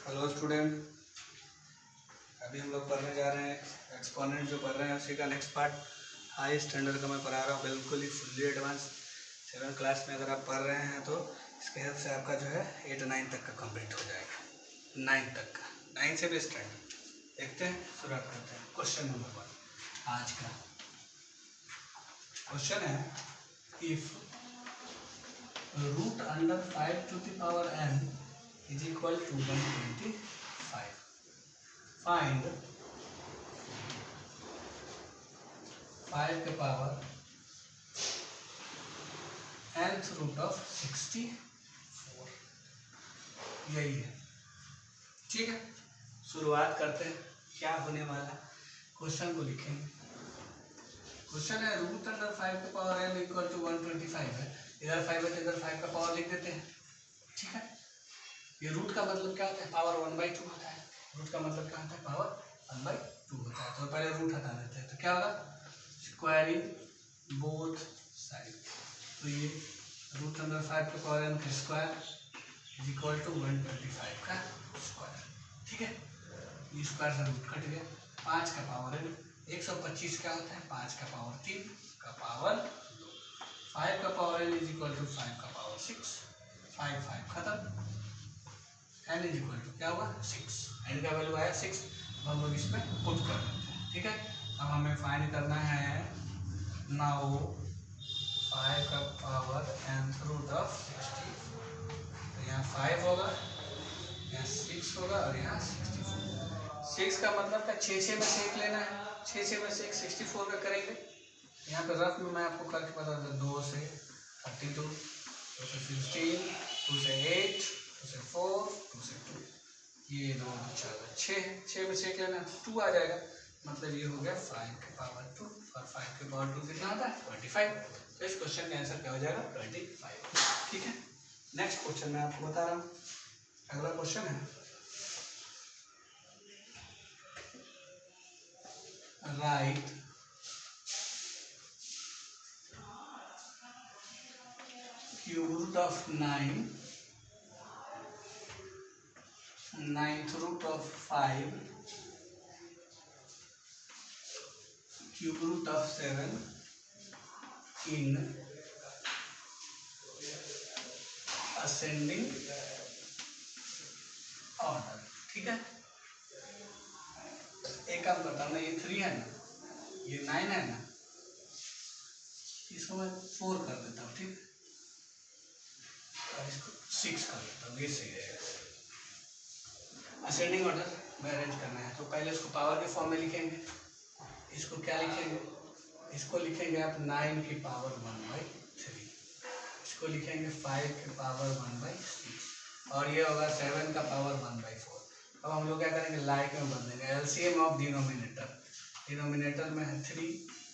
Hello student, अभी हम लोग पढ़ने जा रहे हैं एक्सपोनेंट जो पढ़ रहे हैं उसी का नेक्स्ट पार्ट हाई स्टैंडर्ड का मैं पढ़ा रहा हूँ, बिल्कुल ही फुल्ली एडवांस 7 क्लास में अगर आप पढ़ रहे हैं तो इसके हेल्प से आपका जो है 8-9 तक का कंप्लीट हो जाएगा। 9 तक का, 9 से भी स्टार्ट देखते हैं, शुरुआत करते हैं। क्वेश्चन नंबर 1 आज का क्वेश्चन है, if root under 5 to the power n is equal to 125. Find 5 के पावर nth रूट ऑफ 64, यही है। ठीक है, शुरुआत करते हैं। क्या होने वाला क्वेश्चन को लिखेंगे। क्वेश्चन है रूट अंडर 5 के पावर n इक्वल टू 125 है। इधर 5 है तो इधर 5 का पावर लिख देते हैं। ठीक है, ये रूट का मतलब क्या होता है, पावर 1/2 होता है। रूट का मतलब क्या होता है, पावर 1/2 होता है। तो पहले रूट हटा देते हैं तो क्या होगा, स्क्वायरिंग बोथ साइड। तो ये रूट अंडर 5 के पावर n का स्क्वायर इज इक्वल टू 125 का स्क्वायर। ठीक है, ये स्क्वायर से रूट कट गया। 5 का पावर n 125 क्या होता है, 5 का पावर 3 का पावर 2। 5 का power n is equal to 5 का पावर 6। 5 खत्म, n इज इक्वल टू क्या हुआ 6। n का वैल्यू आया 6, तो हम लोग इसमें पुट कर देते हैं। ठीक है, अब हमें फाइंड करना है नाउ 5 का पावर nth रूट ऑफ 64। तो यहाँ 5 होगा, यहाँ 6 होगा और यहाँ 64। 6 का मतलब क्या, 6 में से एक लेना है। 6 में से एक 64 का करेंगे। यहाँ पे रफ में मैं आपको करके बता दूँ, 2 से 32, 2 से 16, 2 से 8, 2 से 4, 2 से 2, ये 2 4 6 है। 6 में से एक लेना है, 2 आ जाएगा। मतलब ये हो गया 5 के पावर 2, और 5 के पावर 2 कितना होता है 25। तो इस क्वेश्चन का आंसर क्या हो जाएगा 25। ठीक है, नेक्स्ट क्वेश्चन मैं आपको बता रहा हूँ। अगला क्वेश्चन है, right cube root of 9, 9th root of 5, cube root of 7 in ascending order. ठीक है, एक काम करता हूँ ना, ये 3 है ना, ये 9 है ना, इसको मैं 4 कर देता हूँ। ठीक, और इसको 6 कर देता हूँ, ये सही रहेगा। असेंडिंग ऑर्डर में अरेंज करना है तो पहले इसको पावर के फॉर्म में लिखेंगे। इसको क्या लिखेंगे, इसको लिखेंगे आप 9 की पावर 1/3, इसको लिखेंगे 5 की पावर 1/6, और ये होगा 7 का पावर 1/4। अब हम लोग क्या करेंगे, लाइक में बदलेंगे। एलसीएम ऑफ डिनोमिनेटर, डिनोमिनेटर में है 3,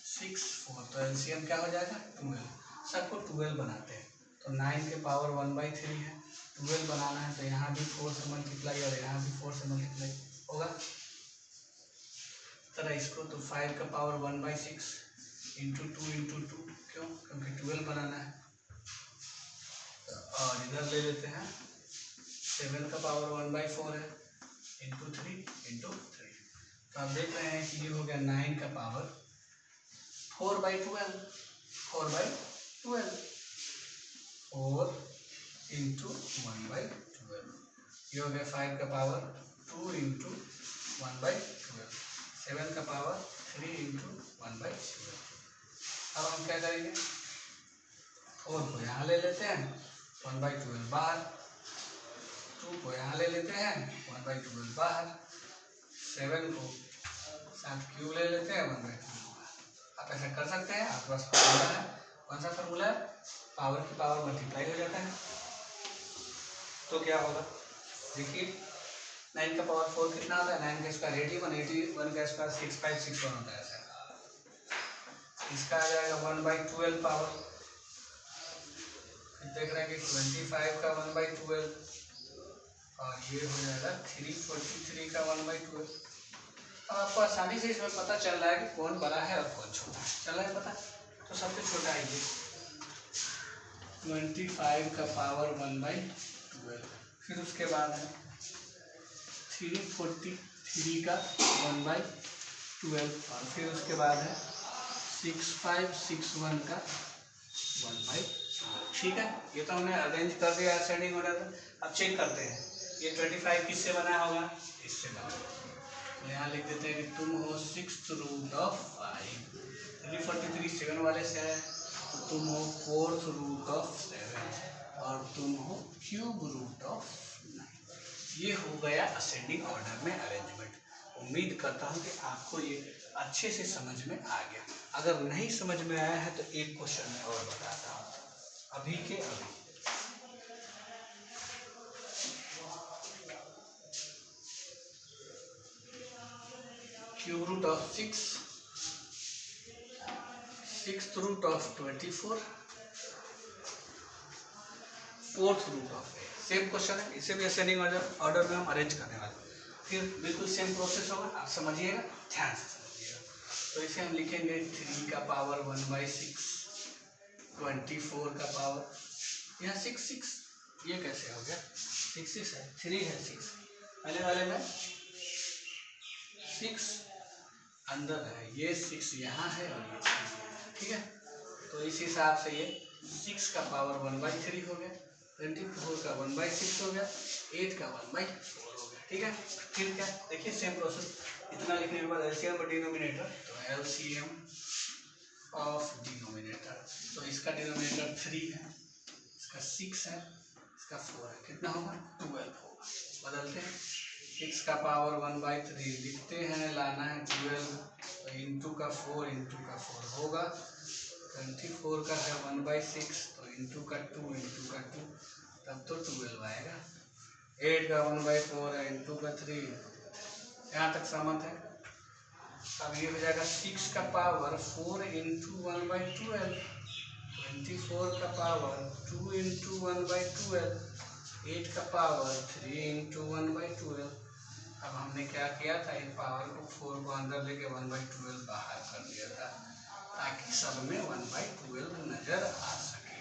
6, 4, तो एलसीएम क्या हो जाएगा 12। सबको 12 बनाते हैं, तो 9 के पावर 1/3 है, 12 बनाना है। तो यहाँ भी 4 से मल्टीप्लाई और यहाँ भी 4 से मल्टीप्लाई होगा। तरह इसको तो 5 का पावर 1/6 इंटू 2, क्यों, क्योंकि 12 बनाना है। और इधर ले लेते हैं 7 का पावर 1/4 है, इंटू 3। तो आप देख रहे हैं कि ये हो गया 9 का पावर 4/12, 4/12, 4 इंटू 1/12। ये हो गया 5 का पावर 2 इंटू 1/12, 7 का पावर 3 इंटू 1/12। अब हम क्या करेंगे, 4 को यहाँ ले लेते हैं, 1/12 बाहर, 2 को यहाँ ले लेते हैं, 1/12 बाहर, 7 को साथ क्यूब ले लेते हैं, 1/12 बाहर। आप ऐसा कर सकते हैं, आपके पास फार्मूला है। कौन सा फार्मूला है, पावर की पावर मल्टीप्लाई हो जाता है। तो क्या होगा, देखिए 9 का पावर 4 कितना होता है, 9 का स्क्वायर 81, 81 का स्क्वायर 6561 होता है। ऐसा इसका आ जाएगा 1/12 पावर। देख रहे हैं कि 25 का 1/12, और ये हो जाएगा 343 का 1/12। अब आपको आसानी से इसमें पता चल रहा है कि कौन बड़ा है और कौन छोटा है। चल रहा है पता, तो सबसे छोटा है ये 25 का पावर 1/12। फिर उसके बाद है 343 का 1/12 और फिर उसके बाद है 6561 का 1/12। ठीक है, ये तो हमने अरेंज कर दिया असेंडिंग ऑर्डर में। अब चेक करते हैं ये 25 किससे बना होगा, इससे बना। तो यहाँ लिख देते हैं कि तुम हो 6th रूट ऑफ 5, 343 7 वाले से है, तो तुम हो 4th रूट ऑफ 7 और तुम हो क्यूब रूट ऑफ 9। ये हो गया असेंडिंग ऑर्डर में अरेंजमेंट। उम्मीद करता हूँ कि आपको ये अच्छे से समझ में आ गया। अगर नहीं समझ में आया है तो एक क्वेश्चन में और बताता हूँ अभी के अभी। Cube root of 6, 6th root of 24, 4th root of 8। Same question है, इसे भी असेंडिंग ऑर्डर में हम अरेंज करने वाले। फिर बिल्कुल सेम प्रोसेस होगा, आप समझिएगा, ध्यान से समझिएगा। तो इसे हम लिखेंगे 3 का पावर 1/6, 24 का पावर, यहाँ 6 6, ये कैसे हो गया, 6 6 है, 3 है 6, पहले वाले में 6 अंदर है, ये 6 यहाँ है और ये 6 है। ठीक है, तो इस हिसाब से ये 6 का पावर 1/3 हो गया, 24 का 1/6 हो गया, 8 का 1/4 हो गया। ठीक है, फिर क्या, देखिए सेम प्रोसेस। इतना लिखने के बाद एलसीएम और डिनोमिनेटर, तो एलसीएम ऑफ डिनोमिनेटर, तो इसका डिनोमिनेटर 3 है, इसका 6 है, इसका 4 है, कितना होगा 12 होगा। बदलते हैं, 6 का पावर 1/3 लिखते हैं, लाना है 12, तो इंटू का 4 होगा, 24 का है 1/6, तो इंटू का 2 तब तो 12 आएगा। 8 का 1/4 है, इंटू का 3, यहाँ तक सहमत है। अब ये हो जाएगा 6 का पावर 4 इंटू 1/12, 24 का पावर 2 इंटू 1/12, 8 का पावर 3 इंटू 1/12। अब हमने क्या किया था, एक पावर को 4 को अंदर लेके 1/12 बाहर कर दिया था, ताकि सब में 1/12 नजर आ सके।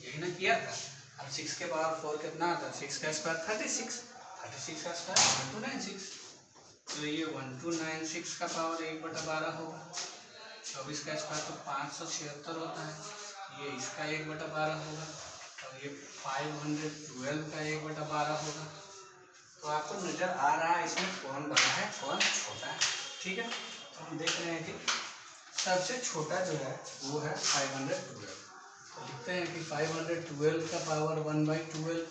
यही ना किया था। अब 6 के पावर 4 कितना आता है, 6 का स्क्वायर 36, 36 का स्क्वायर 1296, तो ये 1296 का पावर 1/12 होगा। 24 का स्क्वायर तो 576 होता है, ये इसका 1/12 होगा, और ये 512 का 1/12 होगा। तो आपको नजर आ रहा है इसमें कौन बड़ा है कौन छोटा है। ठीक है, तो हम देख रहे हैं कि सबसे छोटा जो है वो है 512। तो लिखते हैं कि 512 का पावर 1/12,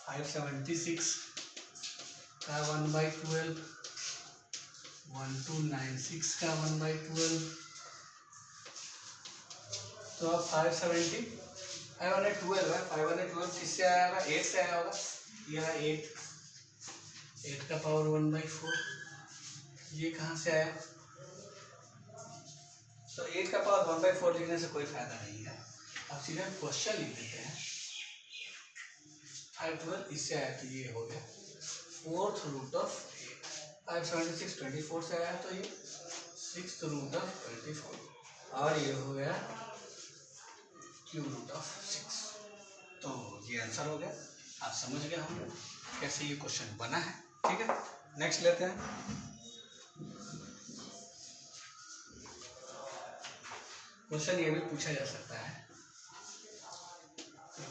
576 का 1/12, 1296 का 1/12। तो अब 512 है, 512 किससे आया होगा, 8 से आया होगा, यह 8 का पावर 1/4, ये कहाँ से आया, तो 8 का पावर 1/4 लिखने से कोई फायदा नहीं है। अब सीधे क्वेश्चन लिख देते हैं, 512 इससे आया तो ये हो गया 4th रूट ऑफ 8, 576 24 से आया तो ये 6th रूट ऑफ 24, और ये हो गया क्यूब रूट ऑफ 6। तो ये आंसर हो गया। आप समझ गए होंगे कैसे ये क्वेश्चन बना है। ठीक है, नेक्स्ट लेते हैं। क्वेश्चन ये भी पूछा जा सकता है,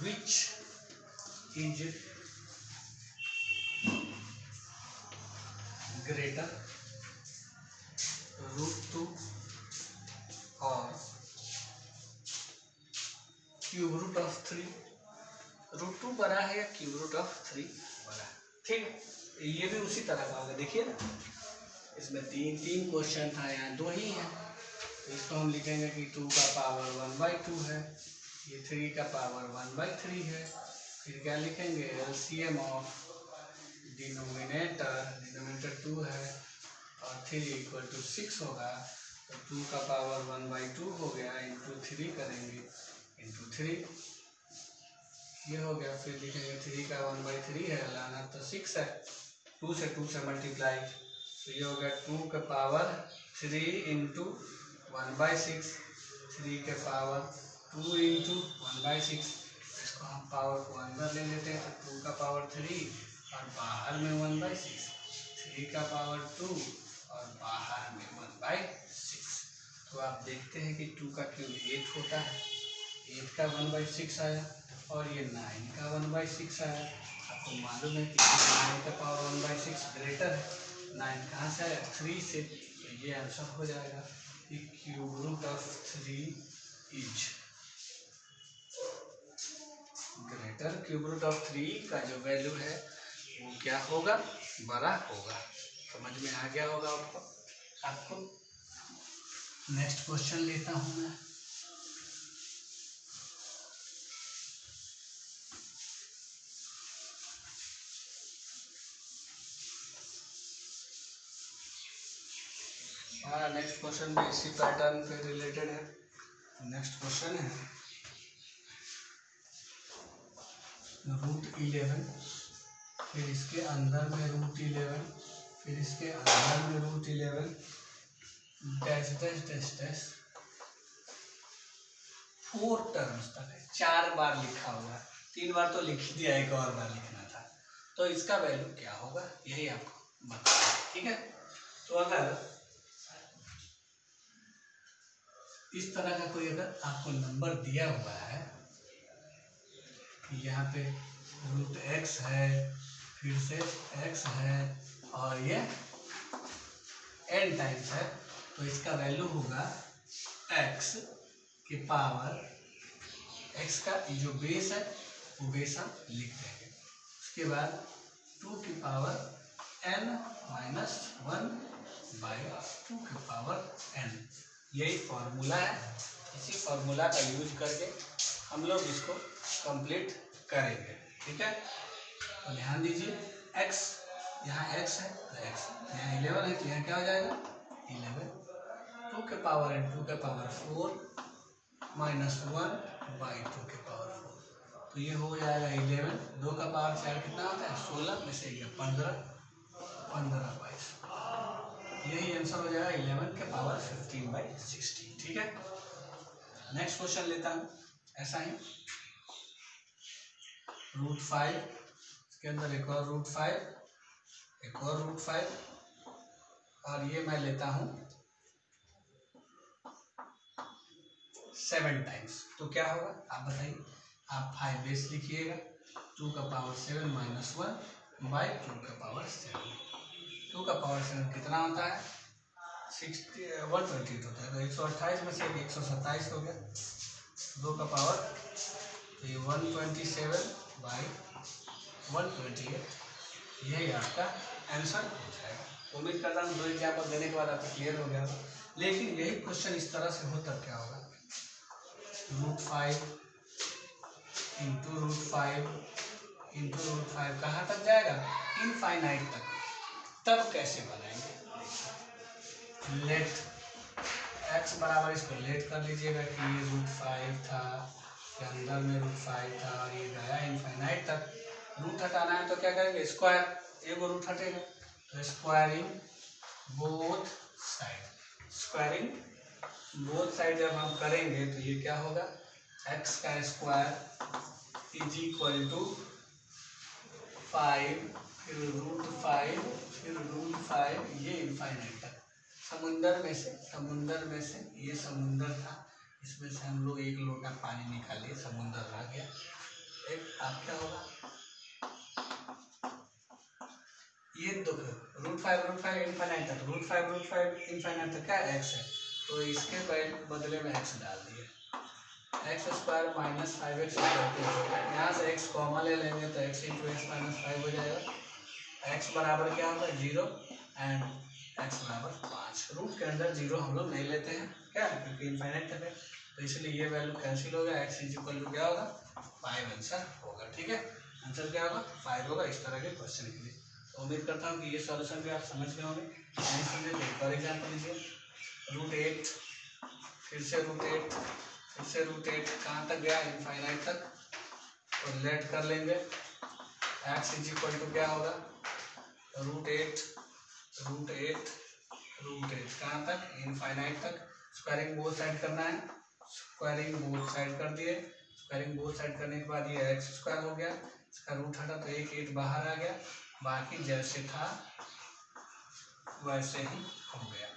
विच इज ग्रेटर √2 और क्यूब रूट ऑफ 3। √2 बड़ा है या क्यूब रूट ऑफ 3 बड़ा है। ठीक है, ये भी उसी तरह का होगा। देखिए ना, इसमें तीन क्वेश्चन था, यहाँ 2 ही है, तो इसको हम लिखेंगे कि 2 का पावर 1/2 है, ये 3 का पावर 1/3 है। फिर क्या लिखेंगे, एलसीएम ऑफ डिनोमिनेटर 2 है और 3 = 6 होगा, तो 2 का पावर 1/2 हो गया, इंटू 3 करेंगे, इंटू 3 ये हो गया। फिर लिखेंगे 3 का 1/3 है, लाना तो 6 है, 2 से मल्टीप्लाई, तो ये हो गया 2 का पावर 3 इंटू 1/6, 3 के पावर 2 इंटू 1/6, इसको हम पावर को अंदर ले लेते हैं, तो 2 का पावर 3 और बाहर में 1/6, 3 का पावर 2 और बाहर में 1/6। तो आप देखते हैं कि 2 का क्यूब 8 होता है, 8 का 1/6 आया और ये 9 का 1/6 आया। आपको मालूम है कि 9 का पावर 1/6 ग्रेटर है, 9 कहाँ से आया? 3 से। तो ये आंसर हो जाएगा कि cube root of 3 is greater. Cube root of 3 का जो वैल्यू है वो क्या होगा? बड़ा होगा। समझ में आ गया होगा आपको। नेक्स्ट क्वेश्चन लेता हूं मैं। हमारा नेक्स्ट क्वेश्चन भी इसी पैटर्न पे रिलेटेड है। नेक्स्ट क्वेश्चन है √11, फिर इसके अंदर में √11, फिर इसके अंदर में √11 dash dash dash dash 4 terms तक है। 4 बार लिखा हुआ है, 3 बार तो लिख दिया, एक और बार लिखना था। तो इसका वैल्यू क्या होगा यही आपको बताना है, ठीक है। तो अगर इस तरह का कोई अगर आपको नंबर दिया हुआ है कि यहाँ पे √x है, फिर से x है और ये n टाइम्स है, तो इसका वैल्यू होगा x के पावर, x का जो बेस है वो बेस हम लिख देंगे। उसके बाद 2 की पावर n-1/2 की पावर n, यही फॉर्मूला है। इसी फॉर्मूला का यूज करके हम लोग इसको कंप्लीट करेंगे, ठीक है। तो ध्यान दीजिए, x यहाँ x है तो x, यहाँ 11 है तो यहाँ क्या हो जाएगा 11, 2 के पावर n 2 के पावर 4 -1/2 के पावर 4, तो ये हो जाएगा 11। 2 का पावर 4 कितना होता है 16 में से 15, 15/16, यही आंसर हो जाएगा 11 के पावर 15/16, ठीक है। नेक्स्ट क्वेश्चन लेता हूँ ऐसा ही √5, इसके अंदर एक और √5, एक और √5 और ये मैं लेता हूँ 7 टाइम्स। तो क्या होगा आप बताइए। आप 5 बेस लिखिएगा, 2 का पावर 7 -1/2 का पावर 7, 2 का पावर 7 कितना होता है 128 होता है, तो 128 में से 127 हो गया, 2 का पावर, तो ये 127/128, यही आपका आंसर हो जाएगा। उम्मीद करता हूँ 2 एग्जाम्पल देने के बाद आपको क्लियर हो गया होगा। लेकिन यही क्वेश्चन इस तरह से हो तब क्या होगा, √5 इंटू √5 कहाँ तक जाएगा इनफाइनाइट तक, तब कैसे बनाएंगे। लेट x बराबर, इसको लेट कर लीजिएगा कि ये √5 था, के अंदर में √5 था और ये गया इनफाइनाइट तक। रूट हटाना है तो क्या करेंगे स्क्वायर, एक रूट हटेगा तो squaring both side, squaring both side जब हम करेंगे तो ये क्या होगा x का स्क्वायर इज इक्वल टू 5, फिर √5, फिर √5, ये इनफाइनाइट तक। समुंदर में से ये समुंदर था, इसमें से हम लोग एक लोटा पानी निकालिए, समुंदर रह गया। एक अब क्या होगा ये देखो √5 इनफाइनाइट तक, √5 इनफाइनाइट तक क्या x है, तो इसके बदले में x डाल दिए, x² -5x, यहाँ से x कॉमन ले लेंगे तो x × x - 5 हो जाएगा। x बराबर क्या होगा 0 एंड x बराबर 5। रूट के अंदर 0 हम लोग नहीं लेते हैं क्या, क्योंकि इनफाइनाइट तक है, तो इसलिए ये वैल्यू कैंसिल हो गया। x = क्या होगा 5 आंसर होगा, ठीक है। आंसर क्या होगा 5 होगा इस तरह के क्वेश्चन के लिए। तो उम्मीद करता हूँ कि ये सॉल्यूशन भी आप समझ गए होंगे। नहीं समझे तो एक और एग्जाम्पल लीजिए, √8, फिर से √8, फिर से √8 कहाँ तक गया इनफाइनाइट तक, तो लेट कर लेंगे। x = क्या होगा √8 कहाँ तक इनफाइनाइट तक। स्क्वायरिंग बोथ साइड करना है, स्क्वायरिंग बोथ साइड कर दिए, स्क्वायरिंग बोथ साइड करने के बाद ये एक्स स्क्वायर हो गया, इसका रूट हटा तो एक 8 बाहर आ गया, बाकी जैसे था वैसे ही हो गया।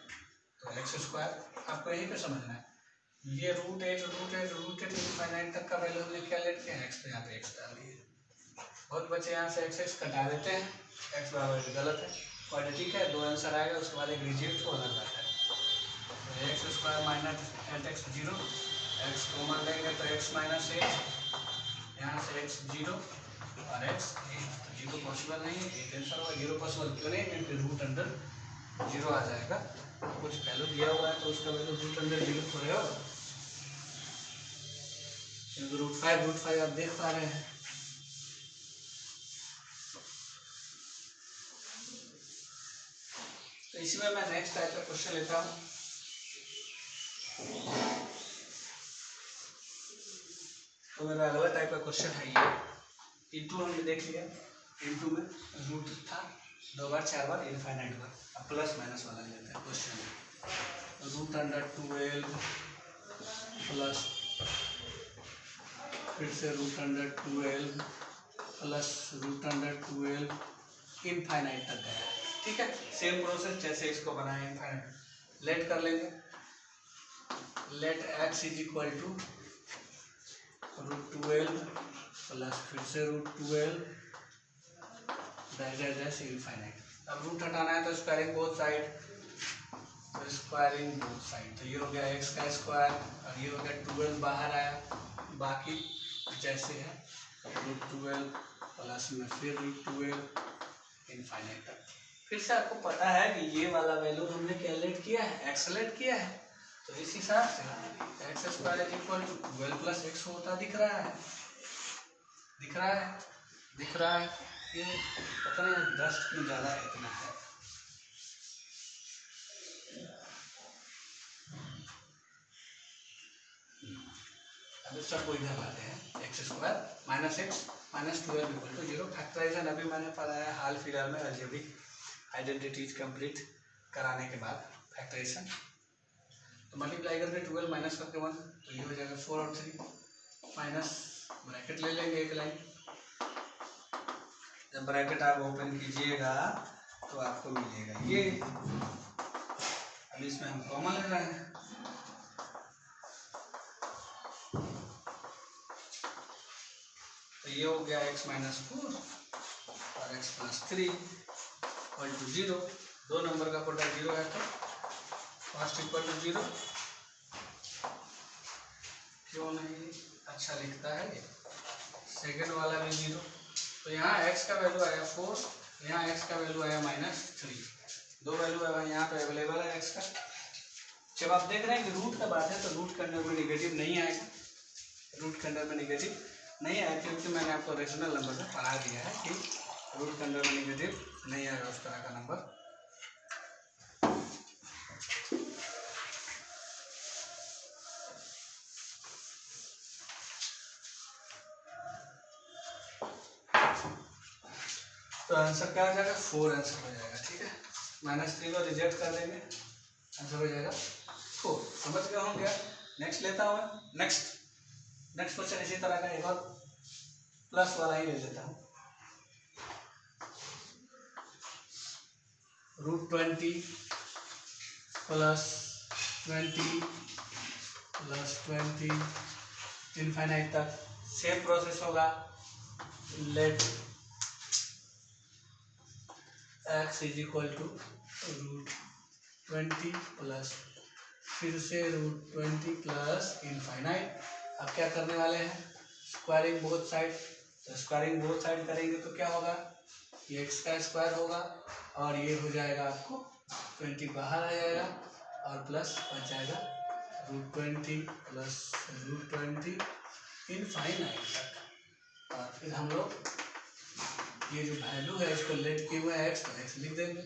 तो एक्स स्क्वायर आपको यहीं पे समझना है। ये रूट एट इनफाइनाइट तक का वैल्यू हमने क्या लेट किया, एक्स, तो यहाँ पे एक्स डाल दिए। बहुत बच्चे यहाँ से एक्स कटा देते हैं, एक्स बराबर गलत है, और ठीक है, दो आंसर आएगा, उसके बाद एक रिजेक्ट होना रहता है। तो x square minus 8x 0, x common लेंगे तो एक्स माइनस 8, यहाँ से एक्स 0 और एक्स 8, तो 0 पॉसिबल नहीं है, एक आंसर होगा। 0 पॉसिबल क्यों नहीं, क्योंकि रूट अंडर 0 आ जाएगा, कुछ वैल्यू दिया हुआ है तो उसका वैल्यू रूट अंडर 0 थोड़ा होगा, क्योंकि रूट फाइव आप देख पा रहे हैं। तो इसी में मैं नेक्स्ट टाइप का क्वेश्चन लेता हूँ। तो मेरा अगला टाइप का क्वेश्चन है ये, इंटू हमने देख लिया, इंटू में रूट था 2 बार 4 बार इनफाइनाइट बार, अब प्लस माइनस वाला लेते हैं क्वेश्चन में। रूट अंडर 12 प्लस, फिर से root under 12 plus root under 12 infinite तक गया, ठीक है। सेम प्रोसेस जैसे इसको बनाए इनफाइनाइट, लेट कर लेंगे, let x is equal to root 12 plus फिर से रूट 12 डैश इनफाइनाइट। अब रूट हटाना है तो स्क्वायरिंग बोथ साइड, तो स्क्वायरिंग बोथ साइड, तो ये हो गया एक्स का स्क्वायर और ये हो गया 12 बाहर आया, बाकी जैसे है रूट 12 प्लस में फिर रूट 12 इनफाइनाइट तक। फिर से आपको पता है कि ये वाला वैल्यू हमने क्या लेट किया है, एक्स लेट किया है, तो इस हिसाब से x square is equal to 12 plus x होता दिख रहा है, दिख रहा है, दिख रहा है। ये पता नहीं डस्ट क्यों ज़्यादा है, इतना है। अब सबको इधर लाते हैं, x square minus x minus 12 equal to 0। Factorisation अभी मैंने पढ़ाया हाल फिलहाल में, अलजेब्रिक आइडेंटिटीज कंप्लीट कराने के बाद फैक्टराइजेशन। तो मल्टीप्लाई करके 12 माइनस करके 1, तो ये हो जाएगा 4 और 3, माइनस ब्रैकेट ले लेंगे एक लाइन। जब ब्रैकेट आप ओपन कीजिएगा तो आपको मिलेगा ये, अब इसमें हम कॉमन ले रहे हैं, तो ये हो गया x माइनस 4 और x प्लस 3 इक्वल टू 0। दो नंबर का प्रोडक्ट 0 है तो फर्स्ट इक्वल टू 0, क्यों नहीं अच्छा लिखता है ये, सेकेंड वाला भी 0। तो यहाँ x का वैल्यू आया 4, यहाँ x का वैल्यू आया -3, दो वैल्यू है यहाँ पे अवेलेबल है x का। जब आप देख रहे हैं कि रूट का बात है तो रूट के अंदर में निगेटिव नहीं आएगा, रूट के अंदर में निगेटिव नहीं आया, क्योंकि मैंने आपको रेशनल नंबर में पढ़ा दिया है कि रूट के अंदर में निगेटिव नहीं आएगा उस तरह का नंबर। तो आंसर क्या हो जाएगा, 4 आंसर हो जाएगा, ठीक है। -3 को रिजेक्ट कर देंगे, आंसर हो जाएगा 4। समझ गए होंगे। नेक्स्ट लेता हूँ मैं, नेक्स्ट क्वेश्चन इसी तरह का एक और प्लस वाला ही ले लेता हूँ। रूट 20 प्लस 20 प्लस 20 इनफाइनाइट तक सेम प्रोसेस होगा। Let x is equal to root 20 plus फिर से रूट 20 प्लस इनफाइनाइट। अब क्या करने वाले हैं, स्क्वायरिंग बोथ साइड, तो स्क्वायरिंग बोथ साइड करेंगे तो क्या होगा, ये एक्स का स्क्वायर होगा और ये हो जाएगा आपको 20 बाहर आ जाएगा और प्लस बच जाएगा रूट 20 प्लस रूट 20 इनफाइनाइट तक। और फिर हम लोग ये जो वैल्यू है इसको लेट किए हुए एक्स, तो एक्स लिख देंगे,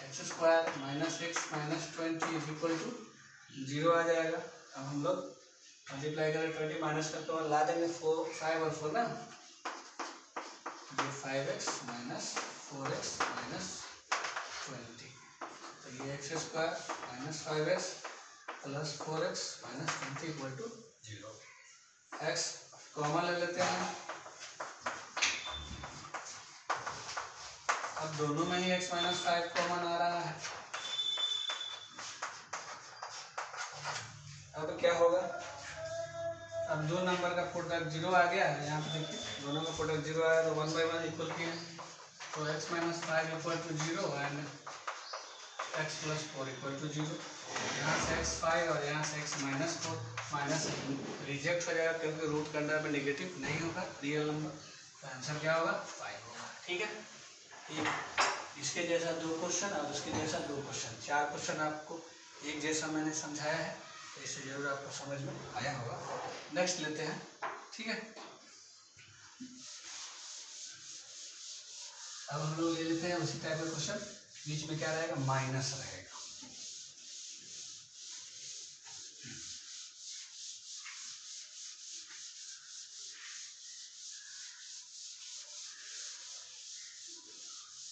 x square minus x minus 20 is equal to 0 आ जाएगा। अब हम लोग मल्टीप्लाई करें 20 माइनस करते हैं ला देंगे 4 5 और 4 ना, ये 5x माइनस 4x माइनस 20, तो ये x square minus 5x plus 4x minus 20 equal to 0। X common ले लेते हैं। अब दोनों में ही x माइनस 5 कॉमन आ रहा है। अब क्या होगा, अब दो नंबर का प्रोडक्ट जीरो आ गया है। यहाँ पे देखिए दोनों का प्रोडक्ट जीरो आया तो 1 by 1 इक्वल किया, तो x minus 5 equal to zero and x plus 4 equal to zero. यहाँ से x 5 और यहाँ से x माइनस 4 माइनस रिजेक्ट हो जाएगा क्योंकि रूट के अंदर में नेगेटिव नहीं होगा रियल नंबर, तो आंसर क्या होगा 5 होगा। ठीक है, एक इसके जैसा दो क्वेश्चन और उसके जैसा दो क्वेश्चन, 4 क्वेश्चन आपको एक जैसा मैंने समझाया है, तो इससे जरूर आपको समझ में आया होगा। नेक्स्ट लेते हैं। ठीक है, अब हम लोग ले लेते हैं उसी टाइप का क्वेश्चन, बीच में क्या रहेगा, माइनस रहेगा।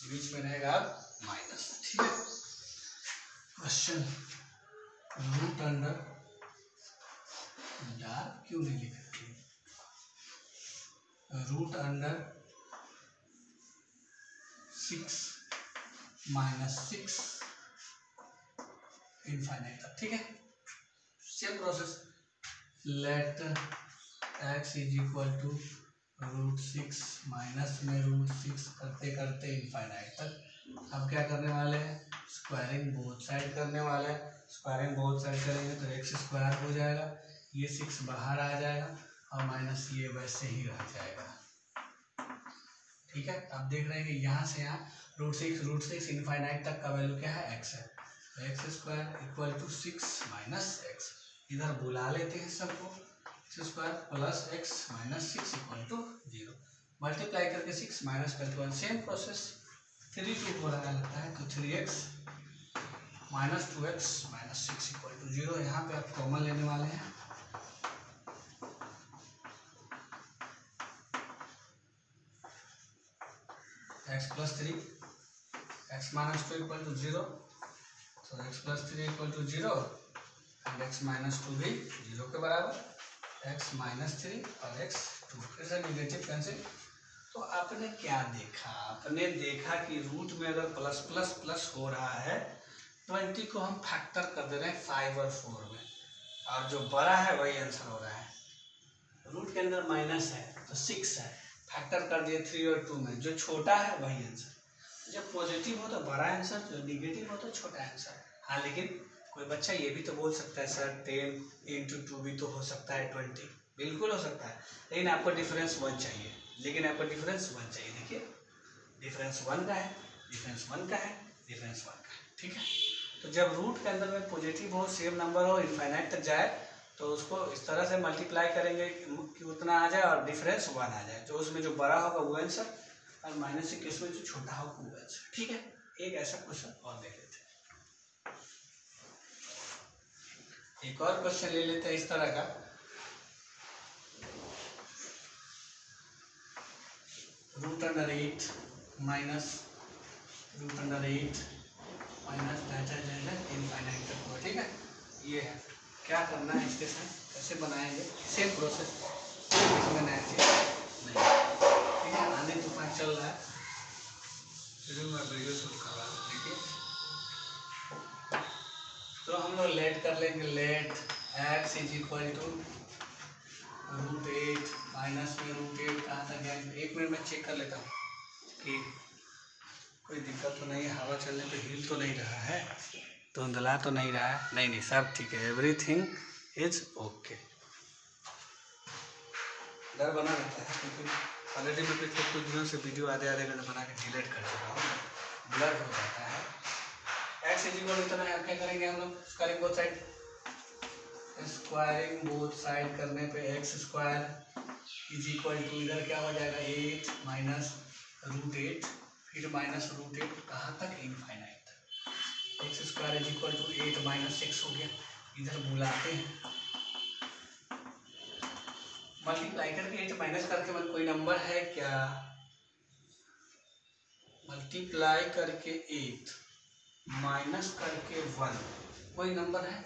बीच में रहेगा माइनस। ठीक है, क्वेश्चन रूट अंडर, यार क्यों नहीं लिख रहे, रूट अंडर 6 माइनस 6 इनफाइनाइट तक। ठीक है, same process, let x is equal to root 6 minus में रूट 6 करते करते इनफाइनाइट तक। अब क्या करने वाले हैं, स्क्वायरिंग बोथ साइड करने वाले हैं। स्क्वायरिंग बोथ साइड करेंगे तो x स्क्वायर हो जाएगा, ये 6 बाहर आ जाएगा और माइनस ये वैसे ही रह जाएगा। ठीक है, अब देख रहे हैं कि यहाँ से यहाँ रूट सिक्स इनफाइनाइट तक का वैल्यू क्या है, x है, तो x square equal to 6 minus x, इधर बुला लेते हैं सबको, x square plus x minus 6 equal to 0, multiply करके 6 माइनस करके 1, सेम प्रोसेस 3 2 हो रहा लगता है, तो 3x minus 2x minus 6 equal to 0। यहाँ पे आप कॉमन लेने वाले हैं, x plus 3 x minus 2 equal to 0, तो x plus 3 equal to 0 and x minus 2 भी 0 के बराबर, x माइनस 3 और x 2 फिर से निगेटिव कैंसिल। तो आपने क्या देखा, आपने देखा कि रूट में अगर प्लस प्लस प्लस हो रहा है, 20 को हम फैक्टर कर दे रहे हैं 5 और 4 में, और जो बड़ा है वही आंसर हो रहा है। रूट के अंदर माइनस है तो 6 है, फैक्टर कर दिए 3 और 2 में, जो छोटा है वही आंसर। जब पॉजिटिव हो तो बड़ा आंसर, जो निगेटिव हो तो छोटा आंसर। हाँ, लेकिन कोई बच्चा ये भी तो बोल सकता है सर 10 इंटू 2 भी तो हो सकता है 20, बिल्कुल हो सकता है, लेकिन आपको डिफरेंस 1 चाहिए, लेकिन आपको डिफरेंस 1 चाहिए। देखिए डिफरेंस 1 का है, डिफरेंस 1 का है, डिफरेंस 1 का है। ठीक है, तो जब रूट के अंदर में पॉजिटिव हो, सेम नंबर हो, इनफाइनाइट तक जाए, तो उसको इस तरह से मल्टीप्लाई करेंगे कि उतना आ जाए और डिफरेंस 1 आ जाए, जो उसमें जो बड़ा होगा वो आंसर, और माइनस के केस में जो छोटा होगा वो आंसर। ठीक है, एक ऐसा क्वेश्चन और देख लेते हैं, एक और क्वेश्चन ले लेते हैं इस तरह का, root under 8 minus root under 8 minus infinite तक हो। ठीक है, ये है, क्या करना है इसके साथ, कैसे बनाएंगे, सेम प्रोसेस, इसमें नया चीज नहीं। ठीक है, आने तूफान चल रहा है, फिर मैं वीडियो शूट कर रहा हूँ। देखिए, तो हम लोग लेट कर लेंगे, let x is equal to root 8 minus में रूट 8 कहाँ तक गया, 1 मिनट में चेक कर लेता हूँ कि कोई दिक्कत तो नहीं है, हवा चलने पे हिल तो नहीं रहा है, धुंधला तो नहीं रहा है, नहीं सब ठीक है, एवरीथिंग इज ओके। डर बना रहता है क्योंकि ऑलरेडी मैं पिछले कुछ दिनों से वीडियो आधे घंटे बना के डिलीट कर चुका हूँ, ब्लर हो जाता है। एक्स इज इक्वल इतना है, क्या करेंगे हम लोग, squaring both side, squaring both side करने पे x square is equal to, इधर क्या हो जाएगा 8 माइनस रूट 8, फिर माइनस रूट 8 कहाँ तक, इनफाइनाइट तक। X square is equal to 8 minus 6 हो गया, इधर बुलाते हैं, मल्टीप्लाई करके 8 माइनस करके मन कोई नंबर है क्या, मल्टीप्लाई करके 8 माइनस करके 1 कोई नंबर है,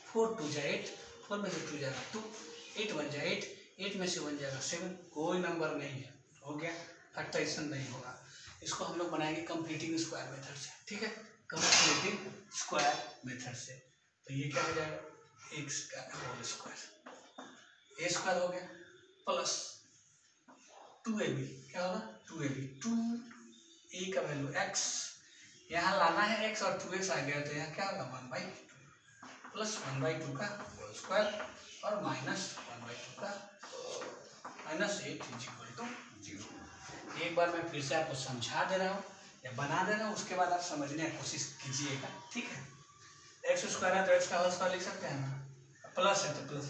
4 2 जा 8, 4 में से 2 जाएगा 2, 8 1 जा 8, 8 में से 1 जाएगा 7, कोई नंबर नहीं है, हो गया, फैक्टराइजेशन नहीं होगा। इसको हम लोग बनाएंगे कंप्लीटिंग स्क्वायर मेथड से, ठीक है, कंप्लीटिंग स्क्वायर मेथड से। तो ये क्या हो जाएगा, एक्स का होल स्क्वायर, ए स्क्वायर हो गया प्लस 2ab, क्या होगा 2ab, 2a का वैल्यू x, यहाँ लाना है x और 2x आ गया, तो यहाँ क्या होगा 1/2 प्लस 1/2 का होल स्क्वायर और माइनस 1/2 का माइनस 8 = 0। एक बार मैं फिर से आपको समझा दे रहा हूँ या बना दे रहा हूँ, उसके बाद आप समझने की कोशिश कीजिएगा, ठीक है। एक्स स्क्वायर है तो एक्स का होल स्क्वायर लिख सकते हैं ना, प्लस है तो प्लस,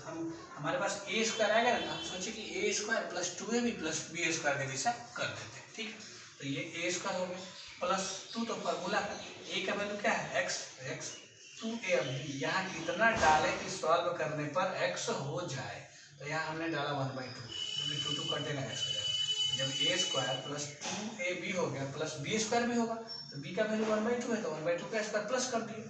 हमारे पास ए स्क्वायर आएगा ना, हम सोचे कि A square plus 2ab plus B square के जैसा कर देते हैं, ठीक है। तो ये ए स्क्वायर हो गया प्लस 2, तो फॉर्मूला ए का वैल्यू क्या है एक्स, एक्स 2ab, यहाँ कितना डाले कि सॉल्व करने पर एक्स हो जाए, तो यहाँ हमने डाला 1/2, क्योंकि 2 2 कटेगा एक्स हो जाएगा। जब ए स्क्वायर प्लस 2ab हो गया प्लस बी स्क्वायर भी होगा, तो बी का वैल्यू 1/2 है, तो 1/2 का स्क्वायर प्लस कर दिए,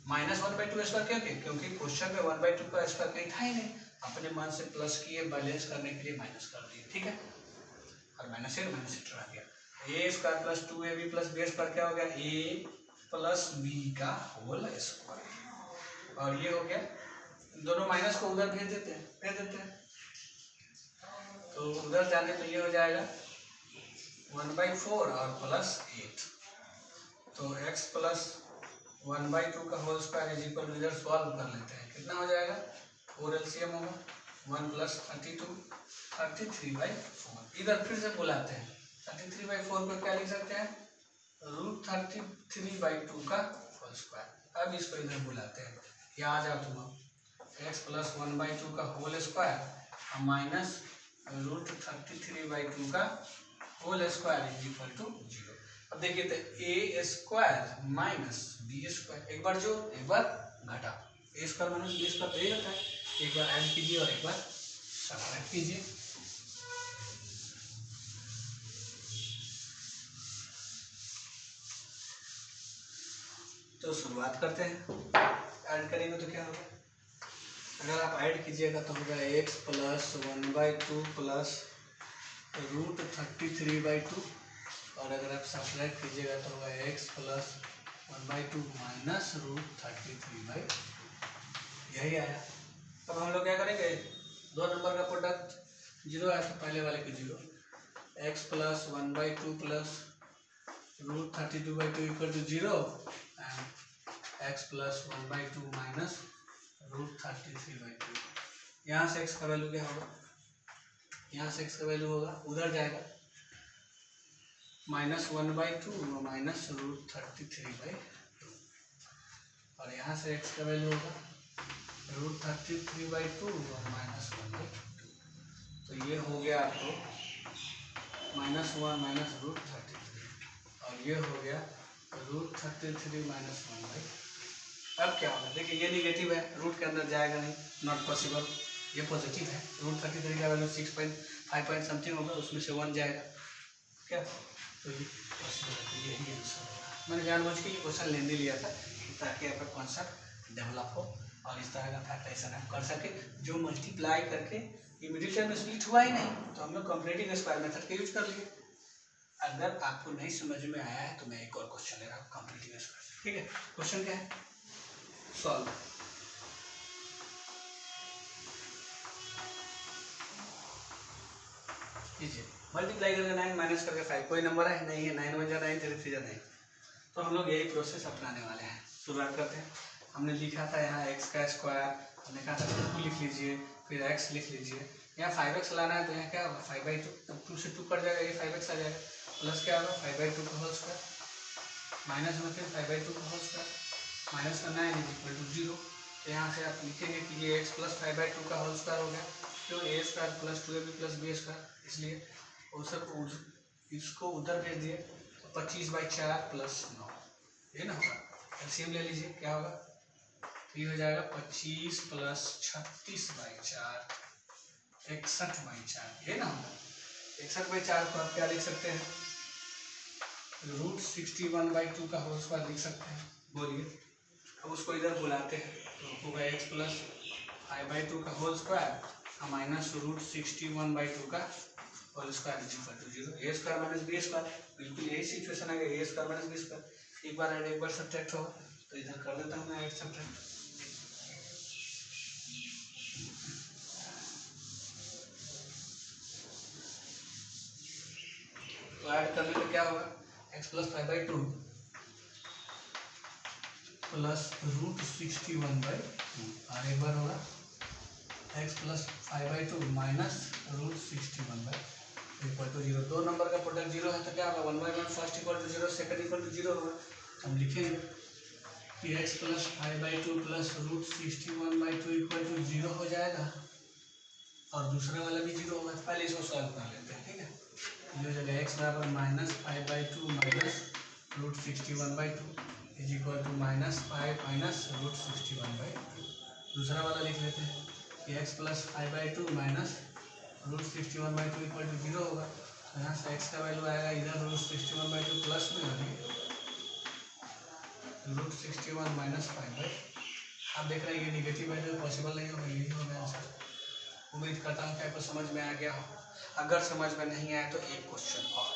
माइनस 1/2 स्क्वायर, क्योंकि क्वेश्चन में 1/2 का स्क्वायर कहीं था ही नहीं, अपने मन से प्लस किए, बैलेंस करने के लिए माइनस कर दिए, ठीक है, और माइनस से रह गया। A square plus 2ab plus B square क्या हो गया, ए प्लस बी का होल स्क्वायर, और ये हो गया, दोनों माइनस को उधर भेज देते हैं, तो उधर जाने तो ये हो जाएगा 1/4 और प्लस 8, तो x प्लस 1/2 का whole square is equal to, इधर सॉल्व कर लेते हैं, कितना हो जाएगा 4 LCM होगा, 1 प्लस 32 33/4, इधर फिर से बुलाते हैं 33/4 को क्या लिख सकते हैं, √33/2 का होल स्क्वायर। अब इसको इधर बुलाते हैं, ये आ जाओ तुम, x प्लस 1/2 का होल स्क्वायर माइनस √33/2 का whole square is equal to 0। अब देखिए तो A square minus B square, एक बार जो एक बार घटा, A square minus B square तो यही होता है, एक बार ऐड कीजिए और एक बार सब्ट्रैक्ट कीजिए। तो शुरुआत करते हैं, ऐड करेंगे तो क्या होगा, अगर आप ऐड कीजिएगा तो होगा x प्लस 1/2 प्लस √33/2, और अगर आप सब्ट्रैक्ट कीजिएगा तो होगा x प्लस 1/2 माइनस √33/2, यही आया। अब हम लोग क्या करेंगे, दो नंबर का प्रोडक्ट 0 आया तो पहले वाले की 0, x plus 1/2 plus √32/2 equal to 0 and x plus 1/2 minus √33/2, यहाँ से x का वैल्यू क्या होगा, यहाँ से x का वैल्यू होगा, उधर जाएगा -1/2 माइनस √33/2, और यहाँ से x का वैल्यू होगा √33/2 और -1/2, तो ये हो गया आपको -1 माइनस √33, और ये हो गया √33 माइनस 1/2। अब क्या होगा, देखिए ये निगेटिव है, रूट के अंदर जाएगा नहीं, नॉट पॉसिबल, ये पॉजिटिव है, √33 का वैल्यू 6.5 पॉइंट समथिंग होगा, उसमें से 1 जाएगा क्या, तो ये पॉसिबल है, यही आंसर होगा। मैंने जानबूझ के ये क्वेश्चन लेने लिया था ताकि आपका कॉन्सेप्ट डेवलप हो और इस तरह का फैक्टराइजेशन आप कर सके, जो मल्टीप्लाई करके इमीडिएट टर्म में स्प्लिट हुआ ही नहीं, तो हम लोग कंप्लीटिंग स्क्वायर मेथड का यूज कर लिए। अगर आपको नहीं समझ में आया है तो मैं एक और क्वेश्चन ले रहा हूँ कंप्लीटिंग स्क्वायर, ठीक है। क्वेश्चन क्या है, सॉल्व, कीजिए, मल्टीप्लाई करके 9 माइनस करके 5, कोई नंबर है नहीं है, 9 1 जा 9 3 3 जा 9, तो हम लोग यही प्रोसेस अपनाने वाले हैं। शुरुआत करते हैं, हमने लिखा था यहाँ x का स्क्वायर, हमने कहा था 2 लिख लीजिए, फिर x लिख लीजिए, यहाँ 5x लाना है तो यहाँ क्या होगा 5/2, 2 से 2 कट जाएगा, ये 5x आ जाएगा, प्लस क्या होगा 5/2 का होल स्क्वायर, माइनस में फिर 5/2 का होल स्क्वायर, माइनस का 9 इज इक्वल टू 0, तो यहाँ से आप लिखेंगे कि ये x प्लस 5/2 का होल स्क्वायर हो गया, क्यों a square plus 2ab plus b square, इसलिए वो सब इसको उधर भेज दिए, तो 25/4 प्लस 9, ये ना होगा, एलसीएम ले लीजिए, क्या होगा, तो ये हो जाएगा 25 प्लस 36/4 61/4, ये ना होगा, 61/4 को आप क्या लिख सकते हैं, √61/2 का होल स्क्वायर लिख सकते हैं, बोलिए। अब उसको इधर बुलाते हैं तो होगा x प्लस 5/2 का होल स्क्वायर -√61/2 का whole square is equal to 0। A square minus B square, बिल्कुल यही सिचुएशन आ गया, A square minus B square, एक बार ऐड एक बार सब्ट्रैक्ट होगा, तो इधर कर देता हूँ मैं ऐड सब्ट्रैक्ट। तो ऐड करने पे क्या होगा, x + 5/2 प्लस √61/2 और एक बार होगा x + 5/2 माइनस √61/2 इक्वल टू 0। दो नंबर का प्रोडक्ट 0 है तो क्या होगा, 1/1 first equal to 0 second equal to 0 होगा। हम लिखेंगे कि x + 5/2 प्लस √61/2 इक्वल टू 0 हो जाएगा और दूसरा वाला भी 0 होगा। पहले इसको सॉल्व कर लेते हैं, ठीक है। ये हो जाएगा x बराबर -5/2 minus √61/2 is equal to -5 minus √61/2। दूसरा वाला लिख लेते हैं कि x + 5/2 माइनस √61/2 इक्वल टू 0 होगा। तो यहाँ से x का वैल्यू आएगा इधर √61/2 प्लस में और √61 माइनस 5/2। आप देख रहे हैं ये निगेटिव वैल्यू पॉसिबल नहीं होगा, यही होगा आंसर। उम्मीद करता हूँ कि आपको समझ में आ गया हो। अगर समझ में नहीं आया तो एक क्वेश्चन और।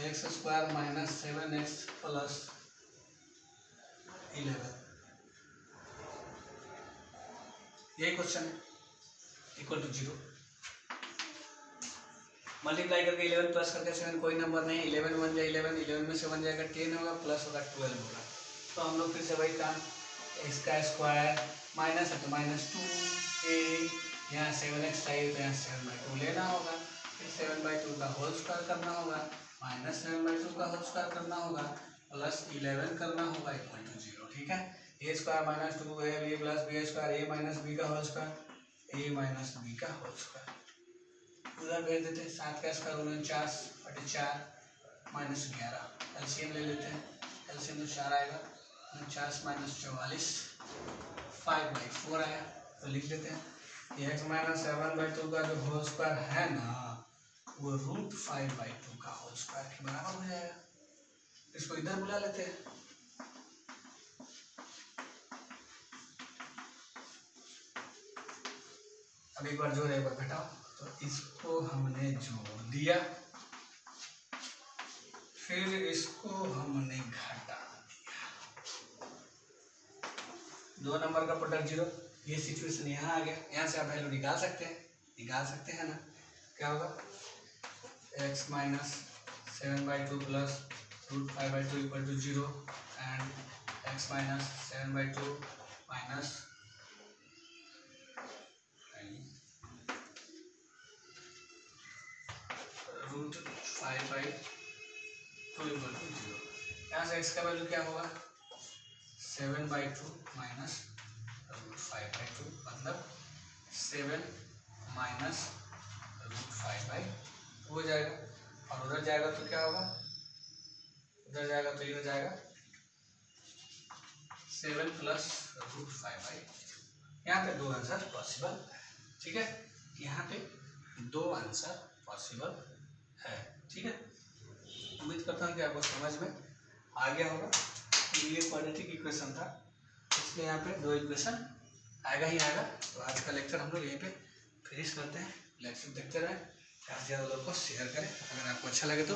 x² - 7x + 11 यही क्वेश्चन है, इक्वल टू 0। मल्टीप्लाई करके 11 प्लस करके 7 कोई नंबर नहीं, 11 1 जाए 11, 11 में से 1 जाएगा 10 होगा, प्लस होगा 12 होगा। तो हम लोग फिर से वही काम, इसका स्क्वायर माइनस है तो -2a, यहाँ 7x चाहिए तो यहाँ 7/2 लेना होगा, फिर 7/2 का होल स्क्वायर करना होगा, -7/2 का होल स्क्वायर करना होगा, प्लस 11 करना होगा इक्वल टू 0, ठीक है। a² - 2ab + b² a - b का होल स्क्वायर a - b का होल स्क्वायर उधर भेज देते हैं। 7 का स्क्वायर 49/4 -11, एलसीएम ले लेते हैं, एलसीएम तो 4 आएगा, 49 - 44 5/4 आया। तो लिख देते हैं कि x - 7/2 का जो होल स्क्वायर है ना वो √5/2 का होल स्क्वायर के बराबर हो जाएगा। इसको इधर बुला लेते हैं, अब एक बार जोड़ एक बार घटाओ, तो इसको हमने जोड़ दिया, फिर इसको हमने घटा दिया। दो नंबर का प्रोडक्ट 0, ये सिचुएशन यहाँ आ गया। यहाँ से आप वैल्यू निकाल सकते हैं ना। क्या होगा, x - 7/2 plus √5/2 equal to 0 and x - 7/2 minus √5/2 equal to 0। यहाँ से x का वैल्यू क्या होगा, 7/2 माइनस √5/2 मतलब 7 माइनस √5/2 हो जाएगा। और उधर जाएगा तो क्या होगा, उधर जाएगा तो ये हो जाएगा 7 प्लस √5/2। यहाँ पे 2 आंसर पॉसिबल, ठीक है। यहाँ पे 2 आंसर पॉसिबल है, ठीक है। उम्मीद करता हूँ कि आपको समझ में आ गया होगा। ये क्वाड्रेटिक इक्वेशन था, इसलिए यहाँ पे 2 इक्वेशन आएगा ही आएगा। तो आज का लेक्चर हम लोग यहीं पे फिनिश करते हैं। लेक्चर देखते रहें, ज़्यादा से ज़्यादा लोग को शेयर करें। अगर आपको अच्छा लगे तो